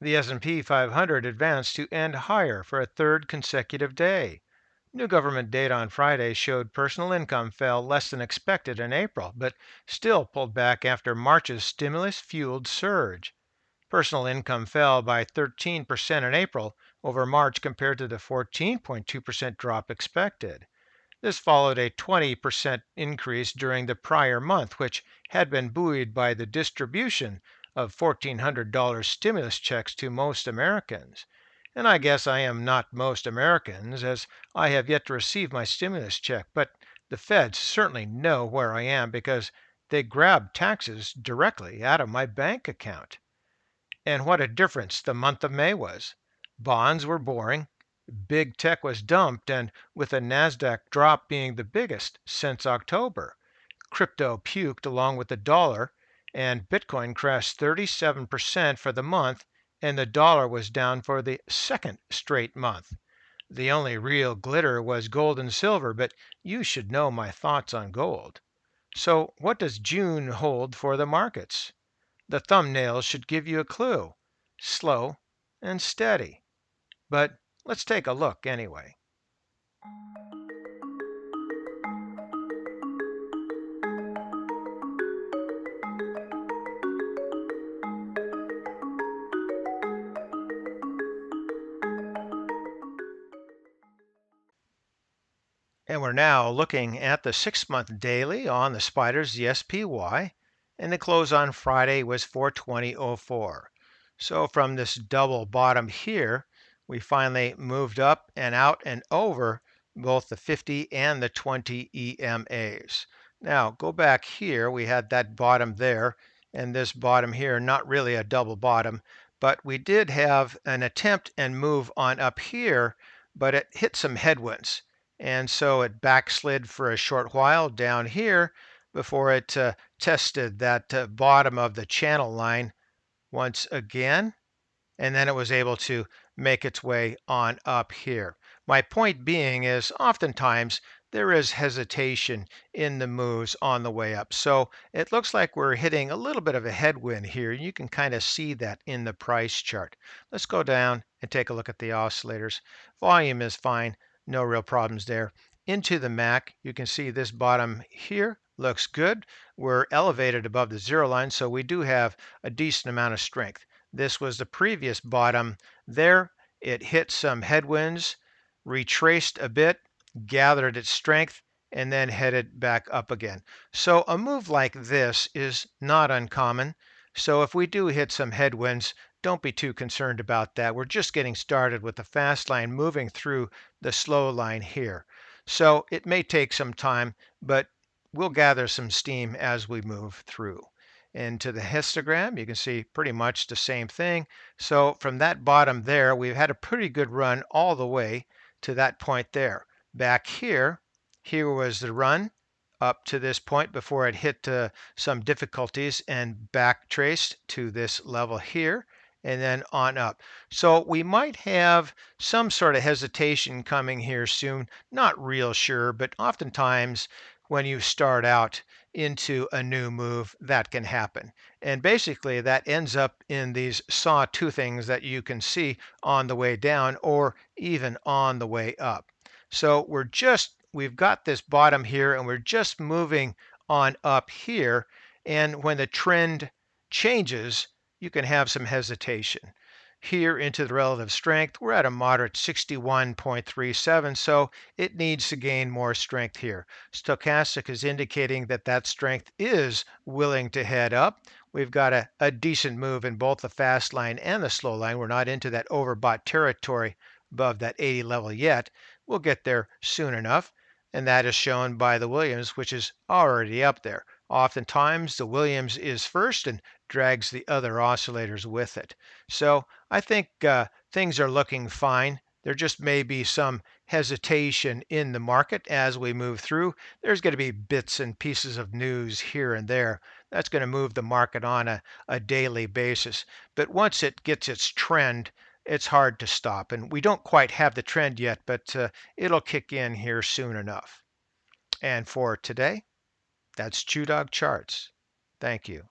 The S&P 500 advanced to end higher for a third consecutive day. New government data on Friday showed personal income fell less than expected in April, but still pulled back after March's stimulus-fueled surge. Personal income fell by 13% in April over March compared to the 14.2% drop expected. This followed a 20% increase during the prior month, which had been buoyed by the distribution of $1,400 stimulus checks to most Americans. And I guess I am not most Americans, as I have yet to receive my stimulus check, but the feds certainly know where I am because they grab taxes directly out of my bank account. And what a difference the month of May was. Bonds were boring, big tech was dumped, and with the Nasdaq drop being the biggest since October, crypto puked along with the dollar, and Bitcoin crashed 37% for the month, and the dollar was down for the second straight month. The only real glitter was gold and silver, but you should know my thoughts on gold. So, what does June hold for the markets? The thumbnails should give you a clue. Slow and steady. But let's take a look anyway. And we're now looking at the 6-month daily on the spiders, the SPY, and the close on Friday was 420.04. So from this double bottom here, we finally moved up and out and over both the 50 and the 20 EMAs. Now go back here, we had that bottom there and this bottom here, not really a double bottom, but we did have an attempt and move on up here, but it hit some headwinds. And so it backslid for a short while down here before it tested that bottom of the channel line once again. And then it was able to make its way on up here. My point being is oftentimes there is hesitation in the moves on the way up. So it looks like we're hitting a little bit of a headwind here. You can kind of see that in the price chart. Let's go down and take a look at the oscillators. Volume is fine. No real problems there. Into the MAC, you can see this bottom here looks good. We're elevated above the zero line, so we do have a decent amount of strength. This was the previous bottom there. It hit some headwinds, retraced a bit, gathered its strength, and then headed back up again. So a move like this is not uncommon. So if we do hit some headwinds, don't be too concerned about that. We're just getting started with the fast line moving through the slow line here. So it may take some time, but we'll gather some steam as we move through. Into the histogram, you can see pretty much the same thing. So from that bottom there, we've had a pretty good run all the way to that point there. Back here, here was the run up to this point before it hit some difficulties and back traced to this level here and then on up. So we might have some sort of hesitation coming here soon. Not real sure, but oftentimes when you start out into a new move, that can happen. And basically that ends up in these sawtoothings that you can see on the way down or even on the way up. So we've got this bottom here and we're just moving on up here. And when the trend changes, you can have some hesitation. Here into the relative strength, we're at a moderate 61.37, so it needs to gain more strength here. Stochastic is indicating that that strength is willing to head up. We've got a decent move in both the fast line and the slow line. We're not into that overbought territory above that 80 level yet. We'll get there soon enough, and that is shown by the Williams, which is already up there. Oftentimes, the Williams is first and drags the other oscillators with it. So I think things are looking fine. There just may be some hesitation in the market as we move through. There's going to be bits and pieces of news here and there. That's going to move the market on a daily basis. But once it gets its trend, it's hard to stop. And we don't quite have the trend yet, but it'll kick in here soon enough. And for today, that's ChewDog Charts. Thank you.